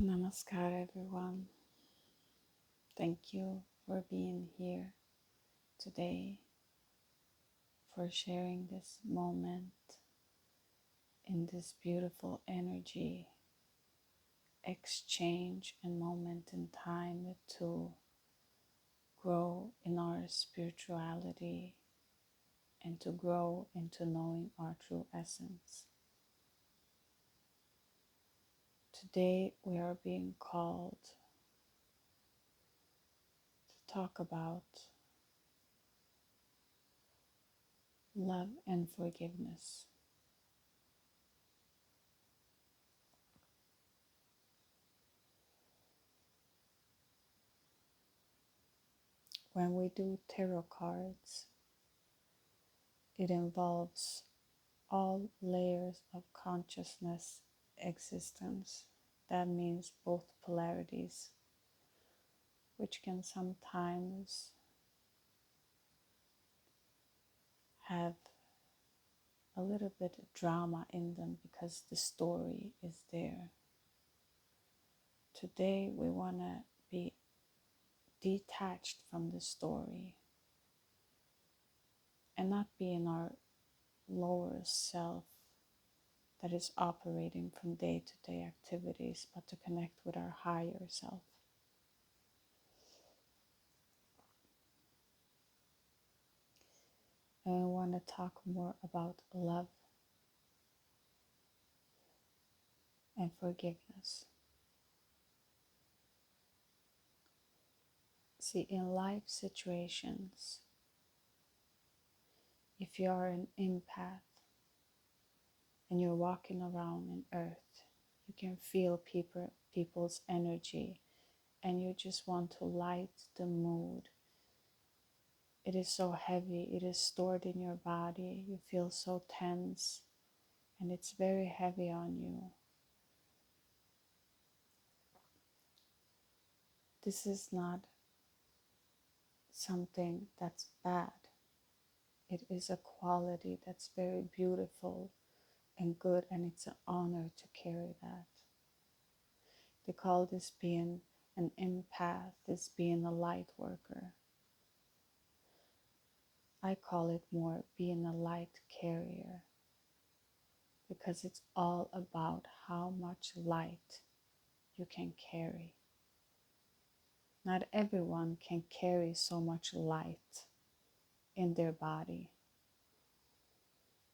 Namaskar, everyone. Thank you for being here today, for sharing this moment in this beautiful energy exchange and moment in time to grow in our spirituality and to grow into knowing our true essence. Today, we are being called to talk about love and forgiveness. When we do tarot cards, it involves all layers of consciousness existence. That means both polarities, which can sometimes have a little bit of drama in them because the story is there. Today, we want to be detached from the story and not be in our lower self that is operating from day to day activities, but to connect with our higher self. And we want to talk more about love and forgiveness. See, in life situations, if you are an empath and you're walking around in earth, you can feel people's energy and you just want to light the mood. It is so heavy, it is stored in your body, you feel so tense and it's very heavy on you. This is not something that's bad. It is a quality that's very beautiful and good, and it's an honor to carry that. They call this being an empath, this being a light worker. I call it more being a light carrier, because it's all about how much light you can carry. Not everyone can carry so much light in their body.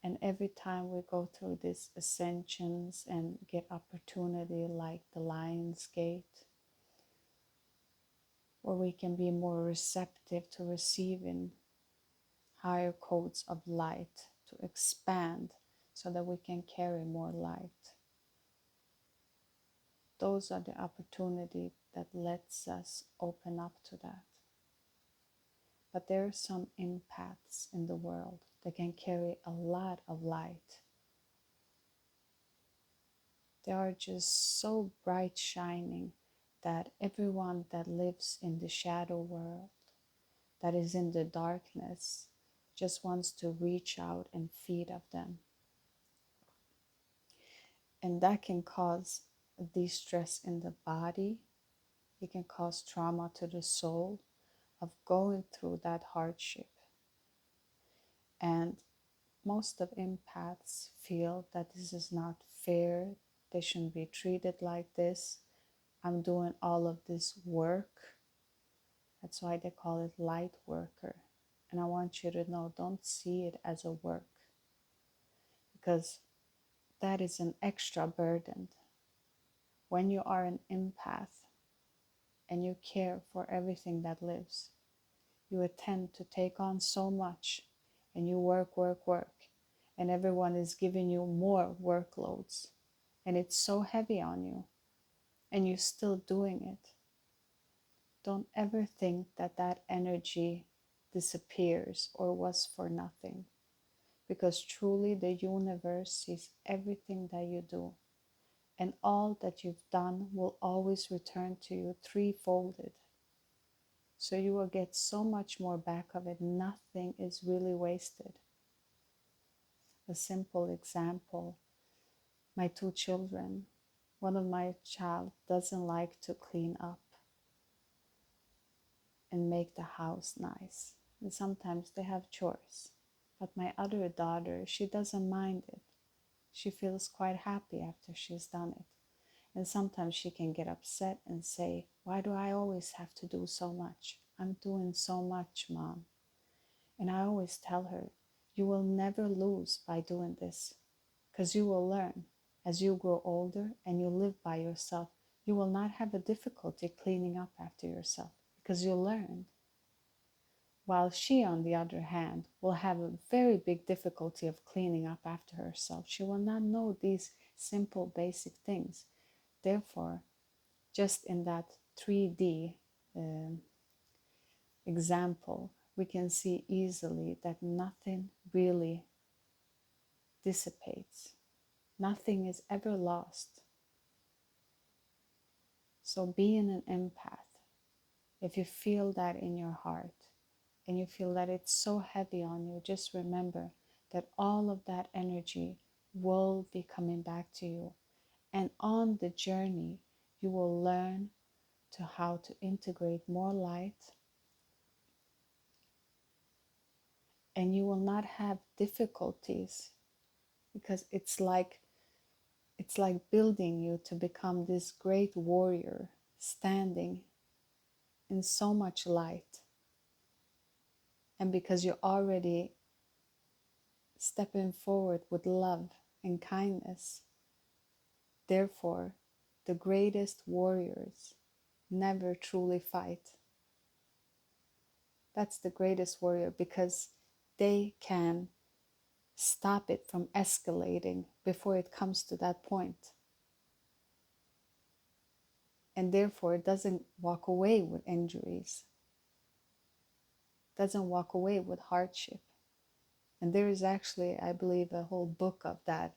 And every time we go through these ascensions and get opportunity like the Lion's Gate, where we can be more receptive to receiving higher codes of light, to expand so that we can carry more light. Those are the opportunity that lets us open up to that. But there are some empaths in the world that can carry a lot of light. They are just so bright shining that everyone that lives in the shadow world, that is in the darkness, just wants to reach out and feed of them. And that can cause distress in the body. It can cause trauma to the soul of going through that hardship. And most of empaths feel that this is not fair. They shouldn't be treated like this. I'm doing all of this work. That's why they call it light worker. And I want you to know, don't see it as a work, because that is an extra burden. When you are an empath and you care for everything that lives, you tend to take on so much and you work, and everyone is giving you more workloads and it's so heavy on you and you're still doing it. Don't ever think that that energy disappears or was for nothing, because truly the universe sees everything that you do, and all that you've done will always return to you threefolded. So you will get so much more back of it. Nothing is really wasted. A simple example, my two children, One of my child doesn't like to clean up and make the house nice. And sometimes they have chores. But my other daughter, she doesn't mind it. She feels quite happy after she's done it. And sometimes she can get upset and say, why do I always have to do so much? I'm doing so much, Mom. And I always tell her, you will never lose by doing this, because you will learn. As you grow older and you live by yourself, you will not have a difficulty cleaning up after yourself because you learned. While she, on the other hand, will have a very big difficulty of cleaning up after herself. She will not know these simple, basic things. Therefore, just in that 3D example, we can see easily that nothing really dissipates. Nothing is ever lost. So being an empath, if you feel that in your heart and you feel that it's so heavy on you, just remember that all of that energy will be coming back to you. And on the journey, you will learn to how to integrate more light, and you will not have difficulties, because it's like building you to become this great warrior standing in so much light. And because you're already stepping forward with love and kindness, therefore the greatest warriors never truly fight. That's the greatest warrior, because they can stop it from escalating before it comes to that point. And therefore it doesn't walk away with injuries, doesn't walk away with hardship. And there is actually, I believe, a whole book of that,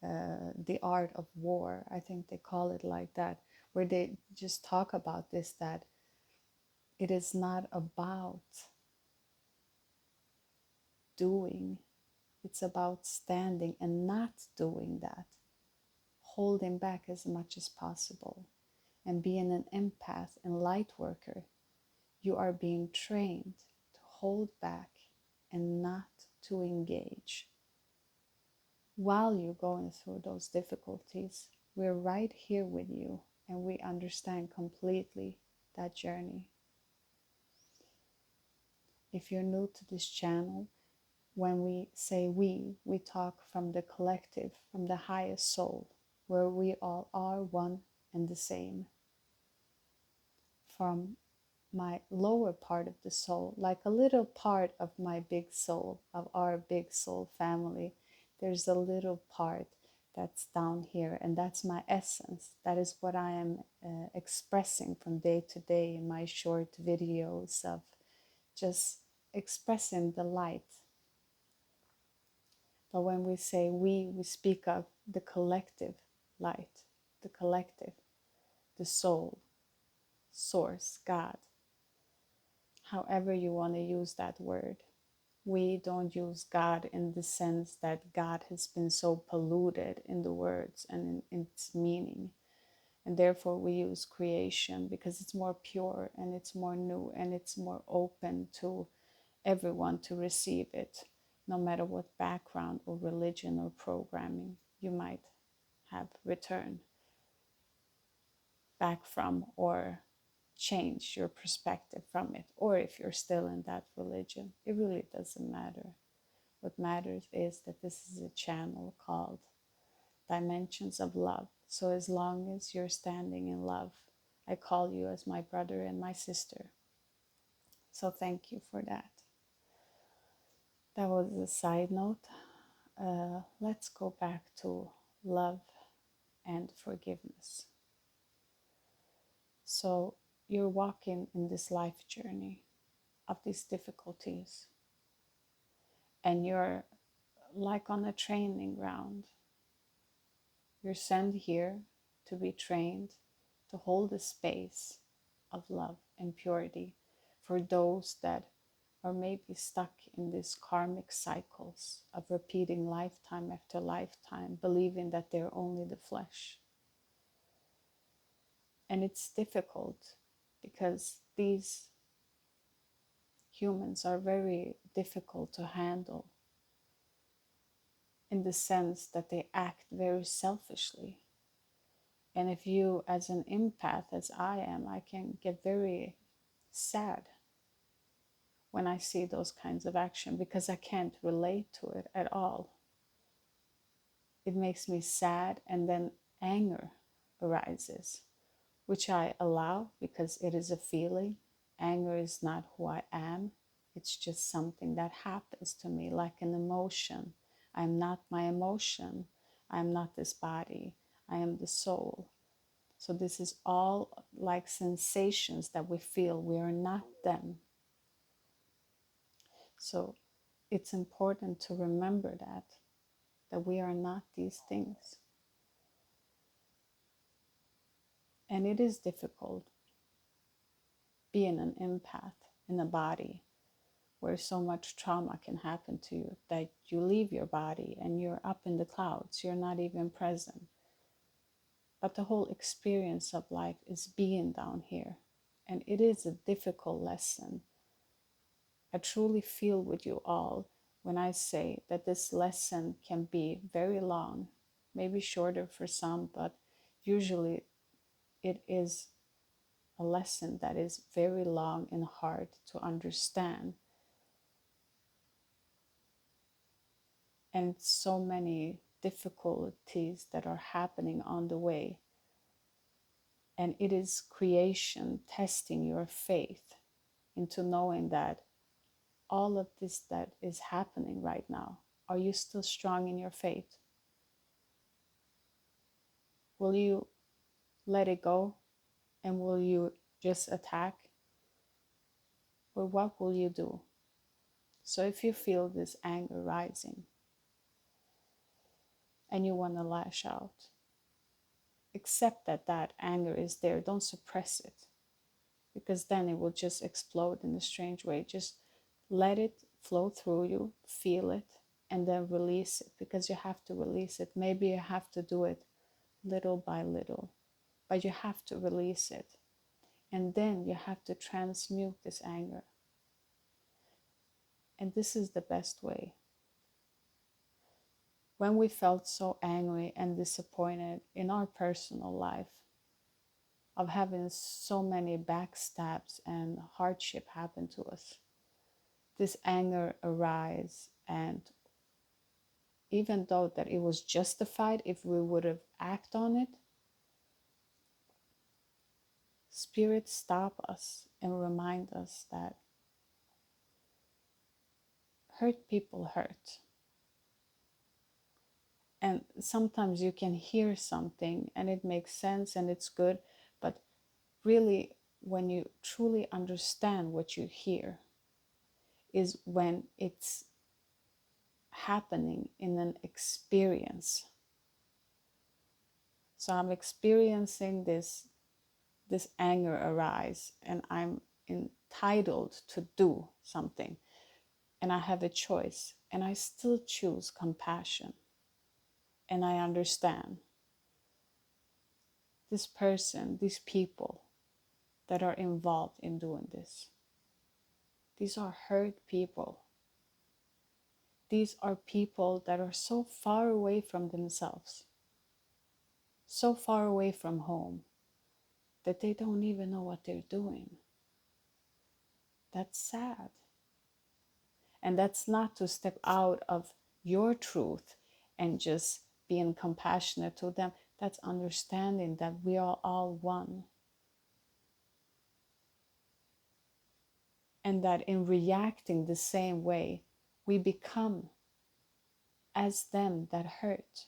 The Art of War, I think they call it like that, where they just talk about this, that it is not about doing, it's about standing and not doing that, holding back as much as possible. And being an empath and light worker, you are being trained to hold back and not to engage. While you're going through those difficulties, we're right here with you, and we understand completely that journey. If you're new to this channel, when we say we talk from the collective, from the highest soul, where we all are one and the same. From my lower part of the soul, like a little part of my big soul, of our big soul family, there's a little part that's down here, and that's my essence. That is what I am expressing from day to day in my short videos of just expressing the light. But when we say we speak of the collective light, the collective, the soul, source, God, however you want to use that word. We don't use God in the sense that God has been so polluted in the words and in its meaning. And therefore we use creation, because it's more pure and it's more new and it's more open to everyone to receive it, no matter what background or religion or programming you might have returned back from, or change your perspective from it, or if you're still in that religion. It really doesn't matter. What matters is that this is a channel called Dimensions of Love. So as long as you're standing in love, I call you as my brother and my sister. So thank you for that. That was a side note. Let's go back to love and forgiveness. So you're walking in this life journey of these difficulties, and you're like on a training ground. You're sent here to be trained to hold a space of love and purity for those that are maybe stuck in these karmic cycles of repeating lifetime after lifetime, believing that they're only the flesh. And it's difficult because these humans are very difficult to handle in the sense that they act very selfishly. And if you, as an empath, as I am, I can get very sad when I see those kinds of action because I can't relate to it at all. It makes me sad, and then anger arises, which I allow because it is a feeling. Anger is not who I am. It's just something that happens to me, like an emotion. I'm not my emotion. I'm not this body. I am the soul. So this is all like sensations that we feel. We are not them. So it's important to remember that we are not these things. And it is difficult being an empath in a body where so much trauma can happen to you that you leave your body and you're up in the clouds. You're not even present. But the whole experience of life is being down here. And it is a difficult lesson. I truly feel with you all when I say that this lesson can be very long, maybe shorter for some, but usually it is a lesson that is very long and hard to understand. And so many difficulties that are happening on the way. And it is creation testing your faith into knowing that all of this that is happening right now, are you still strong in your faith? Will you let it go? And will you just attack? Or what will you do? So if you feel this anger rising and you want to lash out, accept that that anger is there. Don't suppress it, because then it will just explode in a strange way. Just let it flow through you, feel it, and then release it, because you have to release it. Maybe you have to do it little by little, but you have to release it. And then you have to transmute this anger. And this is the best way. When we felt so angry and disappointed in our personal life of having so many backstabs and hardship happen to us, this anger arise, and even though that it was justified if we would have acted on it, Spirit stop us and remind us that hurt people hurt. And sometimes you can hear something and it makes sense and it's good, but really when you truly understand what you hear is when it's happening in an experience. So I'm experiencing this anger arise, and I'm entitled to do something, and I have a choice, and I still choose compassion. And I understand this person, these people that are involved in doing this. These are hurt people. These are people that are so far away from themselves, so far away from home, that they don't even know what they're doing. That's sad. And that's not to step out of your truth and just being compassionate to them. That's understanding that we are all one. And that in reacting the same way, we become as them that hurt.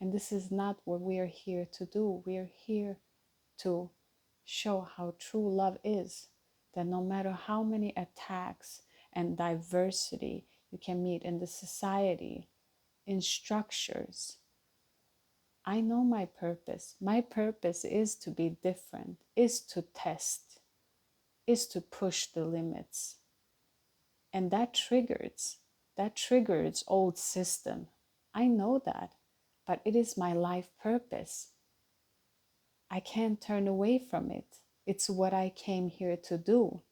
And this is not what we are here to do. We are here to show how true love is. That no matter how many attacks and diversity you can meet in the society, in structures, I know my purpose. My purpose is to be different, is to test, is to push the limits. And that triggers old system. I know that, but it is my life purpose. I can't turn away from it. It's what I came here to do.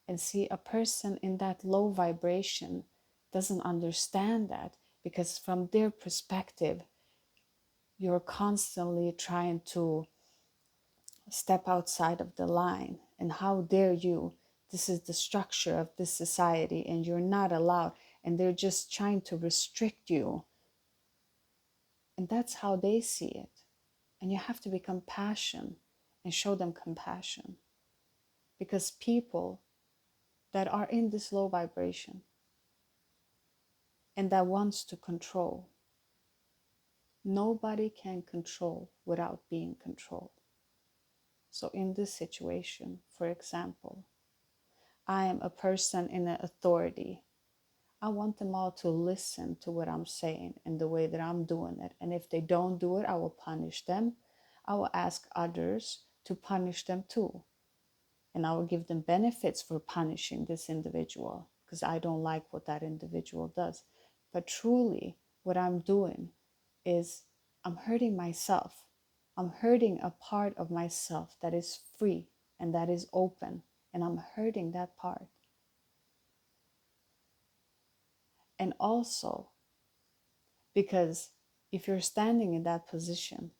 And see, a person in that low vibration doesn't understand that, because from their perspective, you're constantly trying to step outside of the line. And how dare you? This is the structure of this society, and you're not allowed. And they're just trying to restrict you. And that's how they see it. And you have to be compassionate and show them compassion. Because people that are in this low vibration and that wants to control, nobody can control without being controlled. So in this situation, for example, I am a person in an authority. I want them all to listen to what I'm saying and the way that I'm doing it. And if they don't do it, I will punish them. I will ask others to punish them too. And I will give them benefits for punishing this individual because I don't like what that individual does. But truly, what I'm doing is I'm hurting myself. I'm hurting a part of myself that is free and that is open. And I'm hurting that part. And also, because if you're standing in that position,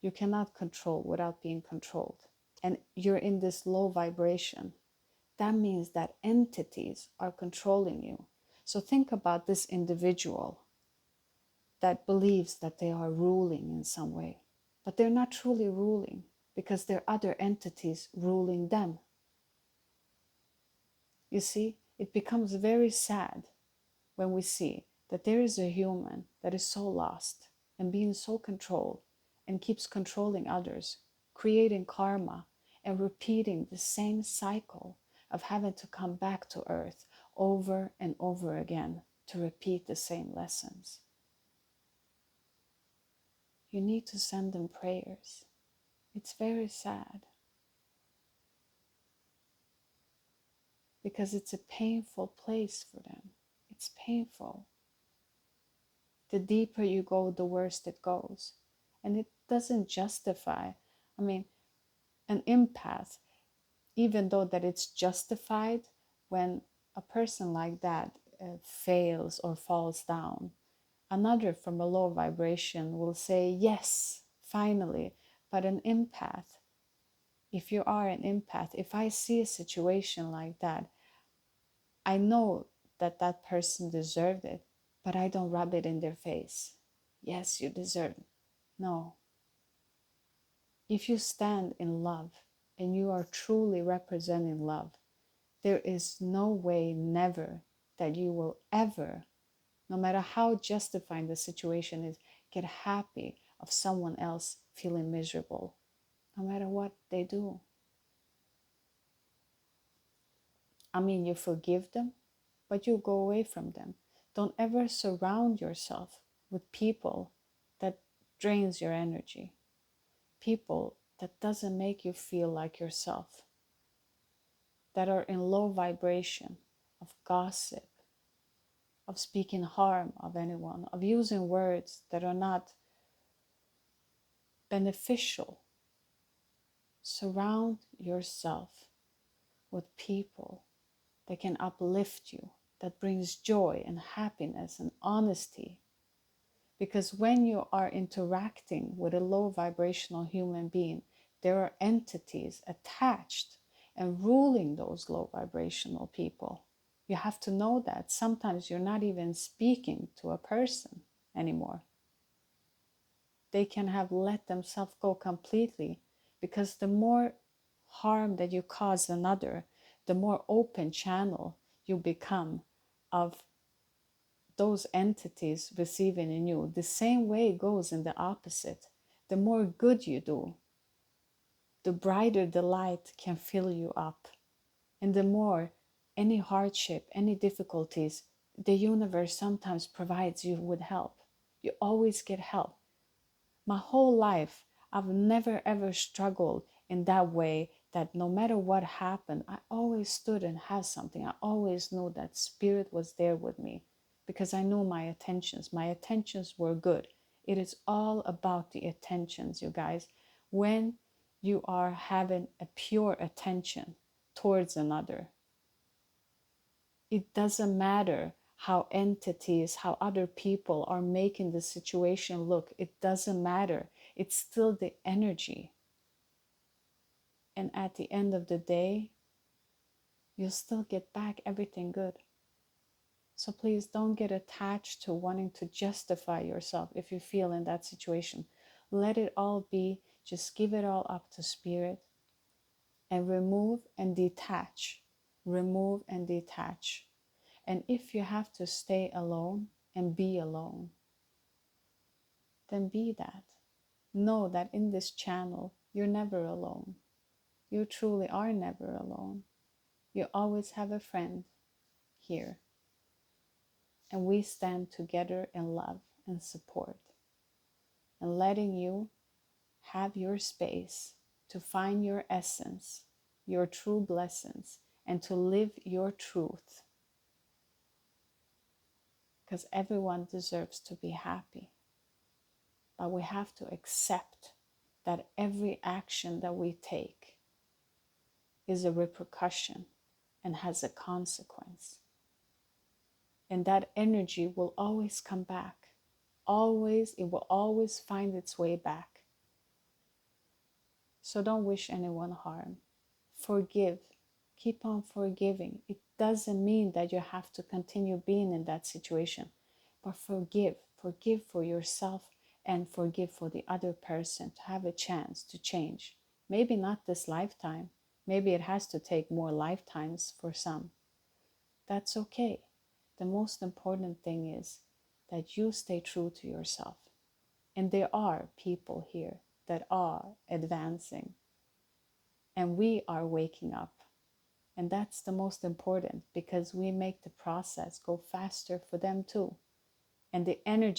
you cannot control without being controlled. And you're in this low vibration. That means that entities are controlling you. So think about this individual that believes that they are ruling in some way, but they're not truly ruling because there are other entities ruling them. You see, it becomes very sad when we see that there is a human that is so lost and being so controlled and keeps controlling others, creating karma and repeating the same cycle of having to come back to earth over and over again to repeat the same lessons. You need to send them prayers. It's very sad because it's a painful place for them. It's painful. The deeper you go, the worse it goes. And it doesn't justify. I mean, an empath, even though that it's justified when a person like that fails or falls down, another from a low vibration will say, yes, finally. But an empath, if you are an empath, if I see a situation like that, I know that that person deserved it, but I don't rub it in their face. Yes, you deserve it. No. If you stand in love and you are truly representing love, there is no way, never, that you will ever, no matter how justifying the situation is, get happy of someone else feeling miserable, no matter what they do. I mean, you forgive them, but you go away from them. Don't ever surround yourself with people that drains your energy, people that doesn't make you feel like yourself, that are in low vibration of gossip, of speaking harm of anyone, of using words that are not beneficial. Surround yourself with people that can uplift you, that brings joy and happiness and honesty. Because when you are interacting with a low vibrational human being, there are entities attached and ruling those low vibrational people. You have to know that sometimes you're not even speaking to a person anymore. They can have let themselves go completely, because the more harm that you cause another, the more open channel you become of those entities receiving in you. The same way it goes in the opposite. The more good you do, the brighter the light can fill you up. And the more any hardship, any difficulties, the universe sometimes provides you with help. You always get help. My whole life, I've never ever struggled in that way, that no matter what happened, I always stood and had something. I always knew that spirit was there with me because I knew my intentions. My intentions were good. It is all about the attentions, you guys. When you are having a pure attention towards another, it doesn't matter how entities, how other people are making the situation look. It doesn't matter. It's still the energy. And at the end of the day, you'll still get back everything good. So please don't get attached to wanting to justify yourself if you feel in that situation. Let it all be, just give it all up to spirit and remove and detach. Remove and detach. And if you have to stay alone and be alone, then be that. Know that in this channel, you're never alone. You truly are never alone. You always have a friend here. And we stand together in love and support. And letting you have your space to find your essence, your true blessings, and to live your truth. Because everyone deserves to be happy. But we have to accept that every action that we take is a repercussion and has a consequence. And that energy will always come back. Always, it will always find its way back. So don't wish anyone harm. Forgive. Keep on forgiving. It doesn't mean that you have to continue being in that situation, but forgive. Forgive for yourself and forgive for the other person to have a chance to change. Maybe not this lifetime. Maybe it has to take more lifetimes for some. That's okay. The most important thing is that you stay true to yourself. And there are people here that are advancing. And we are waking up. And that's the most important, because we make the process go faster for them too. And the energy